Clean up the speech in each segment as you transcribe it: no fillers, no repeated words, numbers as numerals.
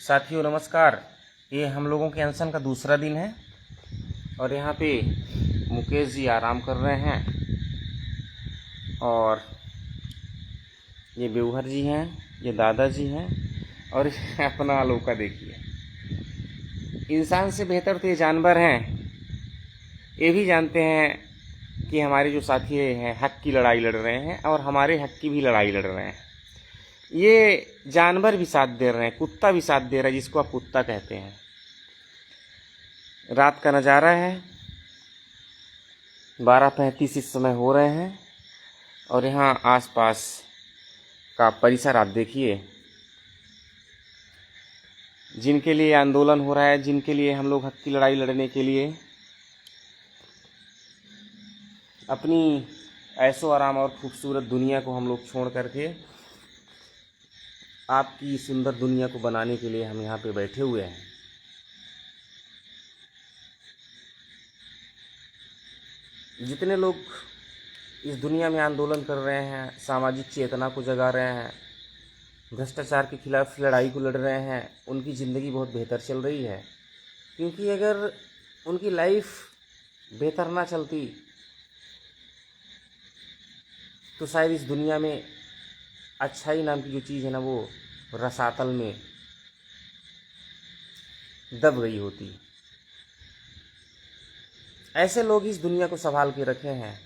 साथियों नमस्कार। ये हम लोगों के अनशन का दूसरा दिन है और यहाँ पे मुकेश जी आराम कर रहे हैं और ये बेवहर जी हैं, ये दादाजी हैं और अपना अलोका देखिए। इंसान से बेहतर तो ये जानवर हैं। ये भी जानते हैं कि हमारे जो साथी हैं हक की लड़ाई लड़ रहे हैं और हमारे हक की भी लड़ाई लड़ रहे हैं। ये जानवर भी साथ दे रहे हैं, कुत्ता भी साथ दे रहा है, जिसको आप कुत्ता कहते हैं। रात का नज़ारा है, 12:35 इस समय हो रहे हैं और यहाँ आसपास का परिसर आप देखिए। जिनके लिए आंदोलन हो रहा है, जिनके लिए हम लोग हक की लड़ाई लड़ने के लिए अपनी ऐशो आराम और खूबसूरत दुनिया को हम लोग छोड़ करके आपकी सुंदर दुनिया को बनाने के लिए हम यहाँ पे बैठे हुए हैं। जितने लोग इस दुनिया में आंदोलन कर रहे हैं, सामाजिक चेतना को जगा रहे हैं, भ्रष्टाचार के खिलाफ लड़ाई को लड़ रहे हैं, उनकी ज़िंदगी बहुत बेहतर चल रही है। क्योंकि अगर उनकी लाइफ बेहतर ना चलती तो शायद इस दुनिया में अच्छाई नाम की जो चीज़ है ना, वो रसातल में दब गई होती। ऐसे लोग इस दुनिया को संभाल के रखे हैं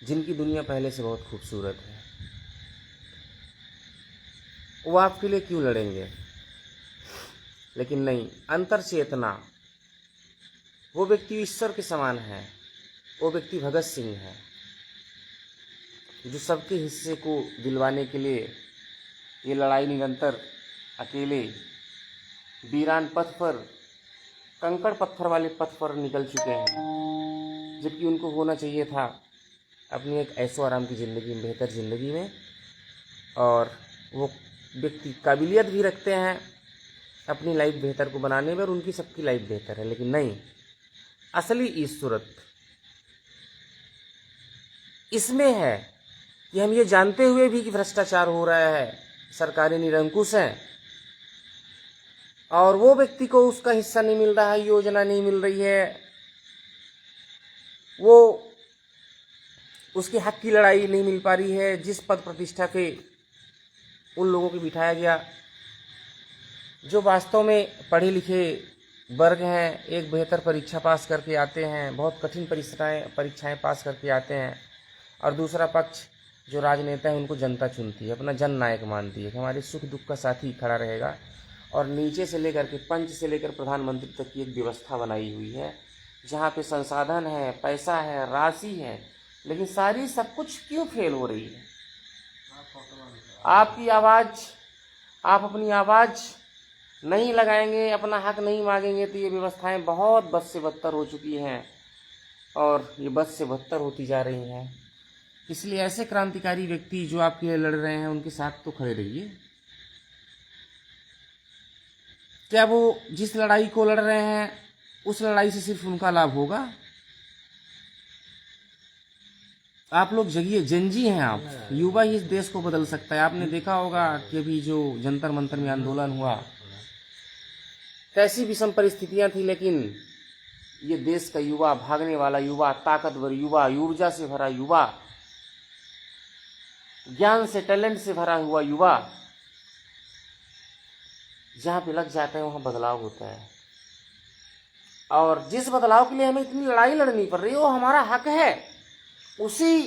जिनकी दुनिया पहले से बहुत खूबसूरत है। वो आपके लिए क्यों लड़ेंगे? लेकिन नहीं, अंतर चेतना, वो व्यक्ति ईश्वर के समान है। वो व्यक्ति भगत सिंह है जो सबके हिस्से को दिलवाने के लिए ये लड़ाई निरंतर अकेले वीरान पथ पर, कंकड़ पत्थर वाले पथ पर निकल चुके हैं। जबकि उनको होना चाहिए था अपनी एक ऐशो आराम की ज़िंदगी में, बेहतर ज़िंदगी में। और वो व्यक्ति काबिलियत भी रखते हैं अपनी लाइफ बेहतर को बनाने में और उनकी सबकी लाइफ बेहतर है। लेकिन नहीं, असली ईश्वरत इसमें है कि हम ये जानते हुए भी कि भ्रष्टाचार हो रहा है, सरकारें निरंकुश हैं और वो व्यक्ति को उसका हिस्सा नहीं मिल रहा है, योजना नहीं मिल रही है, वो उसके हक की लड़ाई नहीं मिल पा रही है। जिस पद प्रतिष्ठा पे उन लोगों को बिठाया गया जो वास्तव में पढ़े लिखे वर्ग हैं, एक बेहतर परीक्षा पास करके आते हैं, बहुत कठिन परीक्षाएं पास करके आते हैं, और दूसरा पक्ष जो राजनेता है उनको जनता चुनती है, अपना जन नायक मानती है कि हमारे सुख दुख का साथी खड़ा रहेगा। और नीचे से लेकर के पंच से लेकर प्रधानमंत्री तक की एक व्यवस्था बनाई हुई है जहाँ पे संसाधन है, पैसा है, राशि है, लेकिन सारी सब कुछ क्यों फेल हो रही है? आपकी आवाज़, आप अपनी आवाज़ नहीं लगाएंगे, अपना हक नहीं मांगेंगे तो ये व्यवस्थाएं बहुत बद से बदतर हो चुकी हैं और ये बद से बदतर होती जा रही हैं। इसलिए ऐसे क्रांतिकारी व्यक्ति जो आपके लिए लड़ रहे हैं उनके साथ तो खड़े रहिए। क्या वो जिस लड़ाई को लड़ रहे हैं उस लड़ाई से सिर्फ उनका लाभ होगा? आप लोग जगिए, जनजी हैं आप, युवा ही इस देश को बदल सकता है। आपने देखा होगा कि अभी जो जंतर मंतर में आंदोलन हुआ, कैसी विषम परिस्थितियां थी, लेकिन ये देश का युवा, भागने वाला युवा, ताकतवर युवा, ऊर्जा से भरा युवा, ज्ञान से, टैलेंट से भरा हुआ युवा, जहाँ पे लग जाता है वहाँ बदलाव होता है। और जिस बदलाव के लिए हमें इतनी लड़ाई लड़नी पड़ रही है वो हमारा हक है। उसी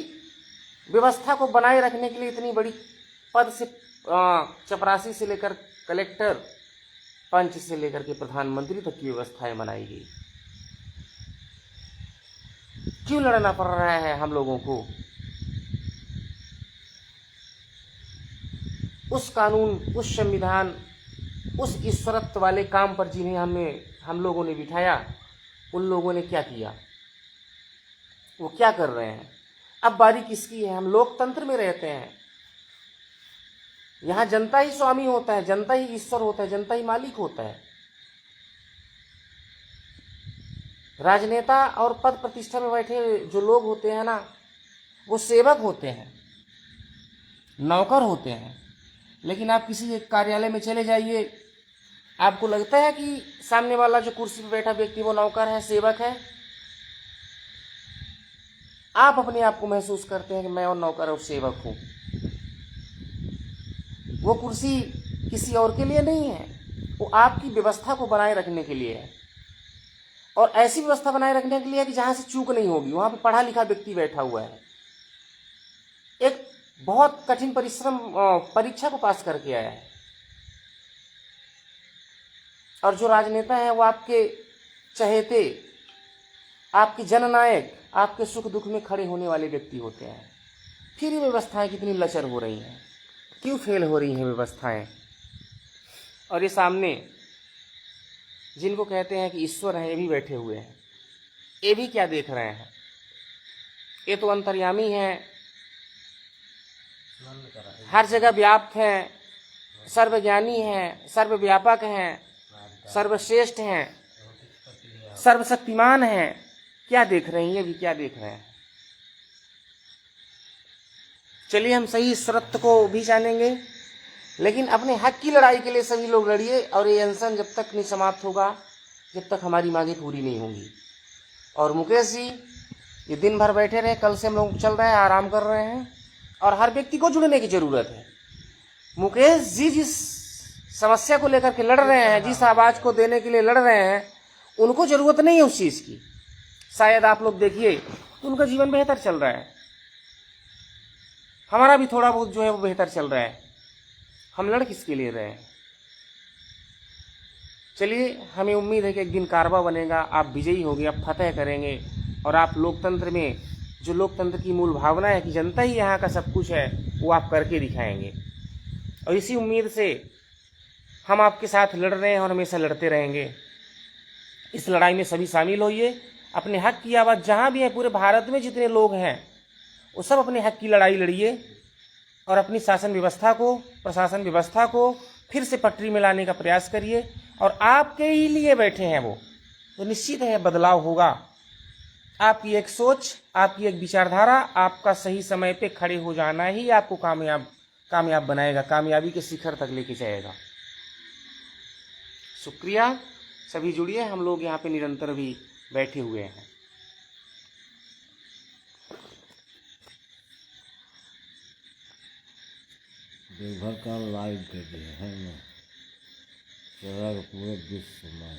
व्यवस्था को बनाए रखने के लिए इतनी बड़ी पद से चपरासी से लेकर कलेक्टर, पंच से लेकर के प्रधानमंत्री तक की व्यवस्थाएं बनाई गई। क्यों लड़ना पड़ रहा है हम लोगों को? उस कानून, उस संविधान, उस ईश्वरत्व वाले काम पर जिन्हें हम लोगों ने बिठाया, उन लोगों ने क्या किया? वो क्या कर रहे हैं? अब बारी किसकी है? हम लोकतंत्र में रहते हैं, यहाँ जनता ही स्वामी होता है, जनता ही ईश्वर होता है, जनता ही मालिक होता है। राजनेता और पद प्रतिष्ठा में बैठे जो लोग होते हैं ना, वो सेवक होते हैं, नौकर होते हैं। लेकिन आप किसी एक कार्यालय में चले जाइए, आपको लगता है कि सामने वाला जो कुर्सी पर बैठा व्यक्ति वो नौकर है, सेवक है? आप अपने आप को महसूस करते हैं कि मैं और नौकर और सेवक हूं। वो कुर्सी किसी और के लिए नहीं है, वो आपकी व्यवस्था को बनाए रखने के लिए है, और ऐसी व्यवस्था बनाए रखने के लिए है कि जहां से चूक नहीं होगी। वहां पर पढ़ा लिखा व्यक्ति बैठा हुआ है, एक बहुत कठिन परिश्रम परीक्षा को पास करके आया है, और जो राजनेता है वो आपके चहेते, आपके जननायक, आपके सुख दुख में खड़े होने वाले व्यक्ति होते हैं। फिर ये व्यवस्थाएं कितनी लचर हो रही हैं, क्यों फेल हो रही हैं व्यवस्थाएं? और ये सामने जिनको कहते हैं कि ईश्वर हैं, ये भी बैठे हुए हैं, ये भी क्या देख रहे हैं? ये तो अंतर्यामी हैं, हर जगह व्याप्त हैं, सर्वज्ञानी हैं, सर्वव्यापक हैं, सर्वश्रेष्ठ हैं, सर्वशक्तिमान हैं। क्या देख रहे हैं? ये भी क्या देख रहे हैं? चलिए हम सही सत्य को भी जानेंगे, लेकिन अपने हक की लड़ाई के लिए सभी लोग लड़िए, और ये अनशन जब तक नहीं समाप्त होगा, जब तक हमारी मांगे पूरी नहीं होंगी। और मुकेश जी ये दिन भर बैठे रहे, कल से हम लोग चल रहे हैं, आराम कर रहे हैं, और हर व्यक्ति को जुड़ने की जरूरत है। मुकेश जी जिस समस्या को लेकर के लड़ रहे हैं, जिस आवाज को देने के लिए लड़ रहे हैं, उनको जरूरत नहीं है उस चीज की। शायद आप लोग देखिए तो उनका जीवन बेहतर चल रहा है, हमारा भी थोड़ा बहुत जो है वो बेहतर चल रहा है। हम लड़ किसके लिए रहे हैं? चलिए, हमें उम्मीद है कि एक दिन कारवा बनेगा, आप विजयी होंगे, आप फतेह करेंगे, और आप लोकतंत्र में जो लोकतंत्र की मूल भावना है कि जनता ही यहाँ का सब कुछ है, वो आप करके दिखाएंगे। और इसी उम्मीद से हम आपके साथ लड़ रहे हैं और हमेशा लड़ते रहेंगे। इस लड़ाई में सभी शामिल होइए, अपने हक की आवाज़ जहाँ भी है, पूरे भारत में जितने लोग हैं वो सब अपने हक की लड़ाई लड़िए, और अपनी शासन व्यवस्था को, प्रशासन व्यवस्था को फिर से पटरी में लाने का प्रयास करिए। और आपके ही लिए बैठे हैं वो, तो निश्चित है बदलाव होगा। आपकी एक सोच, आपकी एक विचारधारा, आपका सही समय पे खड़े हो जाना ही आपको कामयाब बनाएगा, कामयाबी के शिखर तक लेके जाएगा। शुक्रिया, सभी जुड़िए, हम लोग यहाँ पे निरंतर भी बैठे हुए हैं। देवघर का लाइव कर दिया है ना, पूरे विश्व में